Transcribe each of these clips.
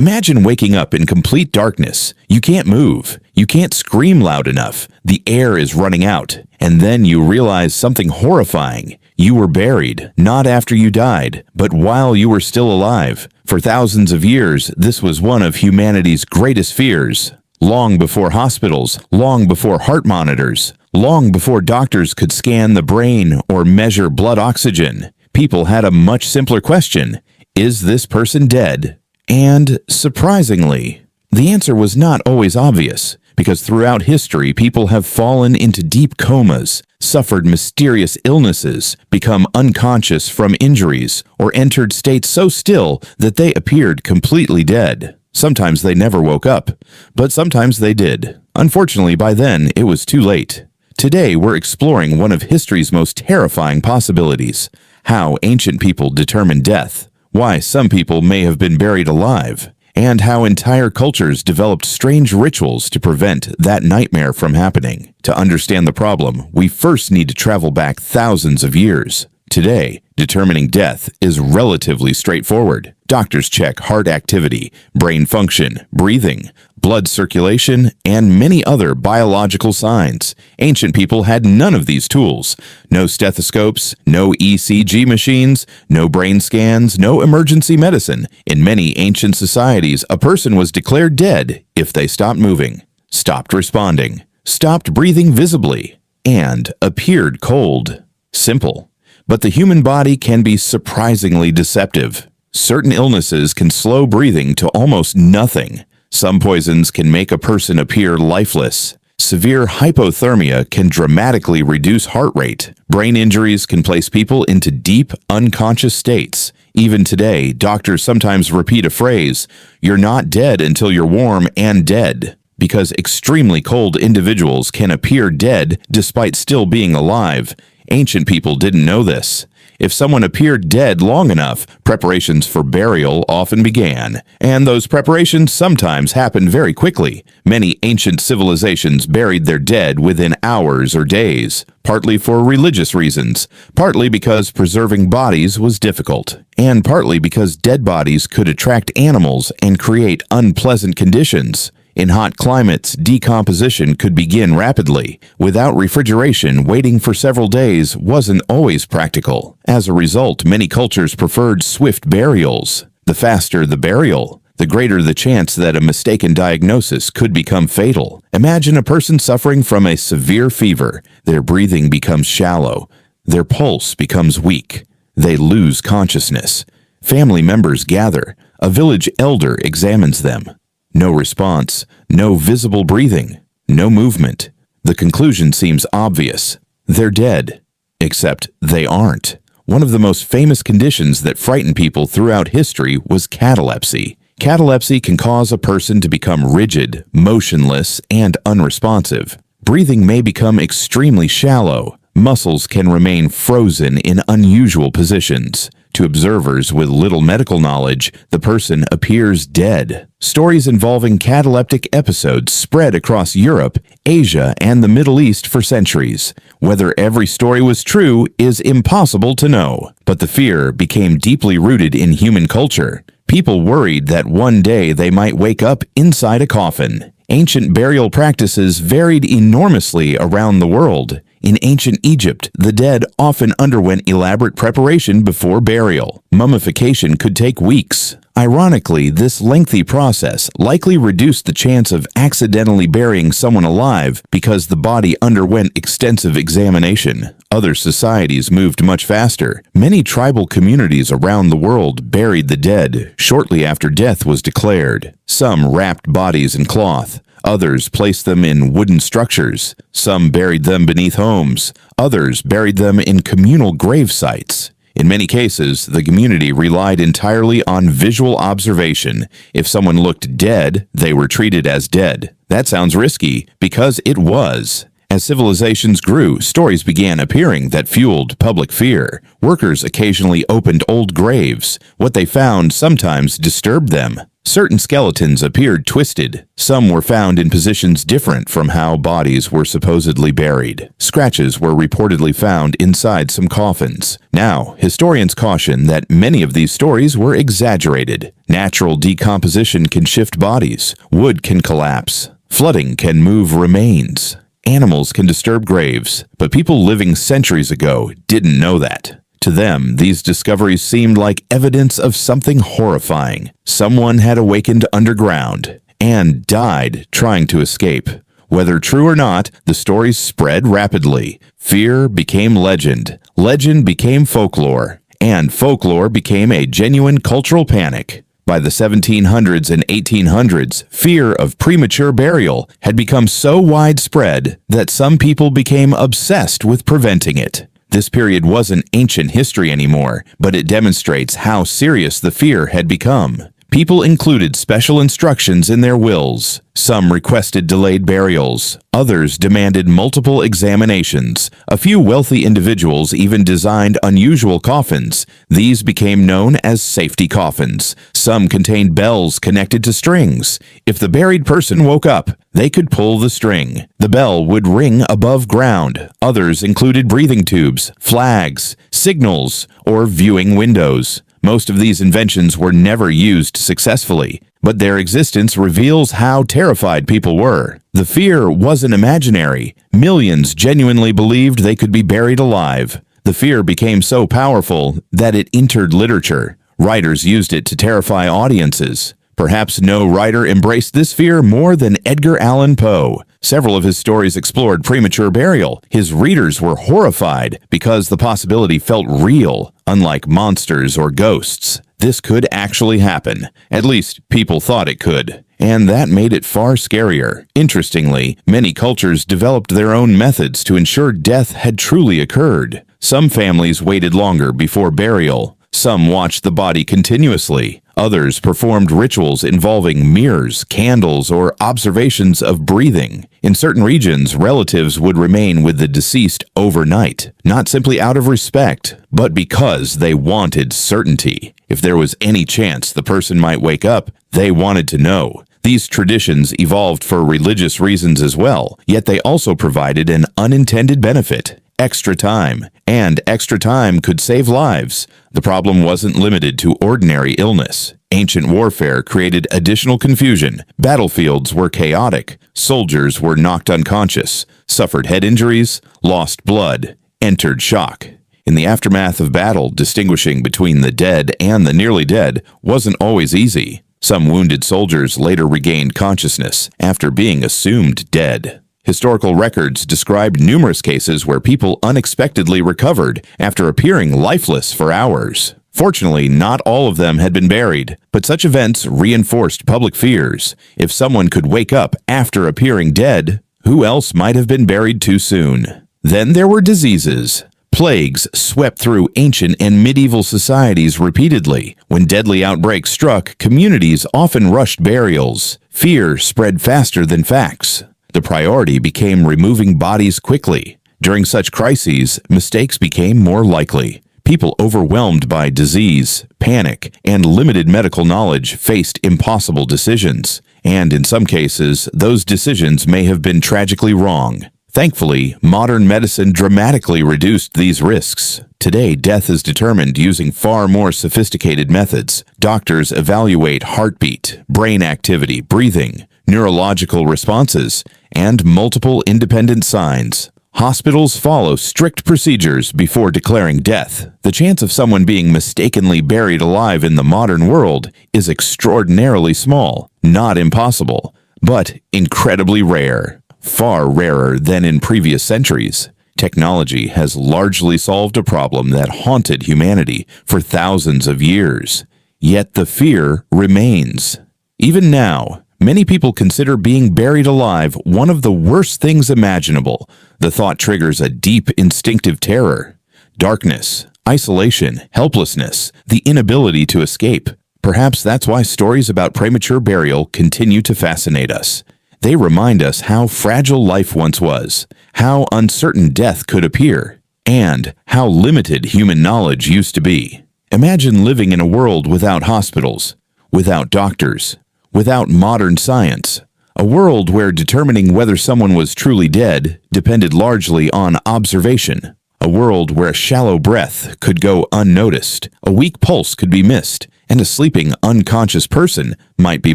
Imagine waking up in complete darkness. You can't move. You can't scream loud enough. The air is running out. And then you realize something horrifying. You were buried, not after you died, but while you were still alive. For thousands of years, this was one of humanity's greatest fears. Long before hospitals, long before heart monitors, long before doctors could scan the brain or measure blood oxygen, people had a much simpler question: is this person dead? And, surprisingly, the answer was not always obvious, because throughout history people have fallen into deep comas, suffered mysterious illnesses, become unconscious from injuries, or entered states so still that they appeared completely dead. Sometimes they never woke up, but sometimes they did. Unfortunately, by then, it was too late. Today, we're exploring one of history's most terrifying possibilities: how ancient people determined death, why some people may have been buried alive, and how entire cultures developed strange rituals to prevent that nightmare from happening. To understand the problem, we first need to travel back thousands of years. Today, determining death is relatively straightforward. Doctors check heart activity, brain function, breathing, blood circulation, and many other biological signs. Ancient people had none of these tools. No stethoscopes, no ECG machines, no brain scans, no emergency medicine. In many ancient societies, a person was declared dead if they stopped moving, stopped responding, stopped breathing visibly, and appeared cold. Simple. But the human body can be surprisingly deceptive. Certain illnesses can slow breathing to almost nothing. Some poisons can make a person appear lifeless. Severe hypothermia can dramatically reduce heart rate. Brain injuries can place people into deep, unconscious states. Even today, doctors sometimes repeat a phrase, "You're not dead until you're warm and dead," because extremely cold individuals can appear dead despite still being alive. Ancient people didn't know this. If someone appeared dead long enough, preparations for burial often began, and those preparations sometimes happened very quickly. Many ancient civilizations buried their dead within hours or days, partly for religious reasons, partly because preserving bodies was difficult, and partly because dead bodies could attract animals and create unpleasant conditions. In hot climates, decomposition could begin rapidly. Without refrigeration, waiting for several days wasn't always practical. As a result, many cultures preferred swift burials. The faster the burial, the greater the chance that a mistaken diagnosis could become fatal. Imagine a person suffering from a severe fever. Their breathing becomes shallow. Their pulse becomes weak. They lose consciousness. Family members gather. A village elder examines them. No response, no visible breathing, no movement. The conclusion seems obvious. They're dead. Except they aren't. One of the most famous conditions that frightened people throughout history was catalepsy. Catalepsy can cause a person to become rigid, motionless, and unresponsive. Breathing may become extremely shallow. Muscles can remain frozen in unusual positions. To observers with little medical knowledge, the person appears dead. Stories involving cataleptic episodes spread across Europe, Asia, and the Middle East for centuries. Whether every story was true is impossible to know, but the fear became deeply rooted in human culture. People worried that one day they might wake up inside a coffin. Ancient burial practices varied enormously around the world. In ancient Egypt, the dead often underwent elaborate preparation before burial. Mummification could take weeks. Ironically, this lengthy process likely reduced the chance of accidentally burying someone alive because the body underwent extensive examination. Other societies moved much faster. Many tribal communities around the world buried the dead shortly after death was declared. Some wrapped bodies in cloth. Others placed them in wooden structures. Some buried them beneath homes. Others buried them in communal grave sites. In many cases, the community relied entirely on visual observation. If someone looked dead, they were treated as dead. That sounds risky, because it was. As civilizations grew, stories began appearing that fueled public fear. Workers occasionally opened old graves. What they found sometimes disturbed them. Certain skeletons appeared twisted. Some were found in positions different from how bodies were supposedly buried. Scratches were reportedly found inside some coffins. Now, historians caution that many of these stories were exaggerated. Natural decomposition can shift bodies. Wood can collapse. Flooding can move remains. Animals can disturb graves. But people living centuries ago didn't know that. To them, these discoveries seemed like evidence of something horrifying. Someone had awakened underground and died trying to escape. Whether true or not, the stories spread rapidly. Fear became legend. Legend became folklore. And folklore became a genuine cultural panic. By the 1700s and 1800s, fear of premature burial had become so widespread that some people became obsessed with preventing it. This period wasn't ancient history anymore, but it demonstrates how serious the fear had become. People included special instructions in their wills. Some requested delayed burials. Others demanded multiple examinations. A few wealthy individuals even designed unusual coffins. These became known as safety coffins. Some contained bells connected to strings. If the buried person woke up, they could pull the string. The bell would ring above ground. Others included breathing tubes, flags, signals, or viewing windows. Most of these inventions were never used successfully, but their existence reveals how terrified people were. The fear wasn't imaginary. Millions genuinely believed they could be buried alive. The fear became so powerful that it entered literature. Writers used it to terrify audiences. Perhaps no writer embraced this fear more than Edgar Allan Poe. Several of his stories explored premature burial. His readers were horrified because the possibility felt real. Unlike monsters or ghosts, this could actually happen. At least, people thought it could. And that made it far scarier. Interestingly, many cultures developed their own methods to ensure death had truly occurred. Some families waited longer before burial. Some watched the body continuously. Others performed rituals involving mirrors, candles, or observations of breathing. In certain regions, relatives would remain with the deceased overnight, not simply out of respect, but because they wanted certainty. If there was any chance the person might wake up, they wanted to know. These traditions evolved for religious reasons as well, yet they also provided an unintended benefit: extra time. And extra time could save lives. The problem wasn't limited to ordinary illness. Ancient warfare created additional confusion. Battlefields were chaotic. Soldiers were knocked unconscious, suffered head injuries, lost blood, entered shock. In the aftermath of battle, distinguishing between the dead and the nearly dead wasn't always easy. Some wounded soldiers later regained consciousness after being assumed dead. Historical records describe numerous cases where people unexpectedly recovered after appearing lifeless for hours. Fortunately, not all of them had been buried, but such events reinforced public fears. If someone could wake up after appearing dead, who else might have been buried too soon? Then there were diseases. Plagues swept through ancient and medieval societies repeatedly. When deadly outbreaks struck, communities often rushed burials. Fear spread faster than facts. The priority became removing bodies quickly. During such crises, mistakes became more likely. People overwhelmed by disease, panic, and limited medical knowledge faced impossible decisions. And in some cases, those decisions may have been tragically wrong. Thankfully, modern medicine dramatically reduced these risks. Today, death is determined using far more sophisticated methods. Doctors evaluate heartbeat, brain activity, breathing, neurological responses, and multiple independent signs. Hospitals follow strict procedures before declaring death. The chance of someone being mistakenly buried alive in the modern world is extraordinarily small, not impossible, but incredibly rare. Far rarer than in previous centuries. Technology has largely solved a problem that haunted humanity for thousands of years. Yet the fear remains. Even now, many people consider being buried alive one of the worst things imaginable. The thought triggers a deep instinctive terror. Darkness, isolation, helplessness, the inability to escape. Perhaps that's why stories about premature burial continue to fascinate us. They remind us how fragile life once was, how uncertain death could appear, and how limited human knowledge used to be. Imagine living in a world without hospitals, without doctors, without modern science. A world where determining whether someone was truly dead depended largely on observation. A world where a shallow breath could go unnoticed, a weak pulse could be missed, and a sleeping, unconscious person might be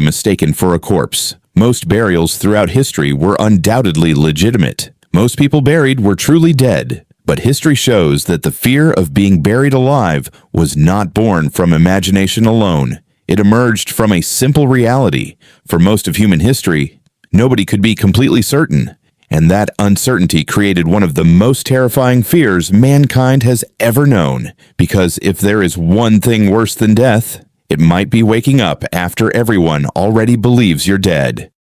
mistaken for a corpse. Most burials throughout history were undoubtedly legitimate. Most people buried were truly dead. But history shows that the fear of being buried alive was not born from imagination alone. It emerged from a simple reality. For most of human history, nobody could be completely certain. And that uncertainty created one of the most terrifying fears mankind has ever known. Because if there is one thing worse than death, it might be waking up after everyone already believes you're dead.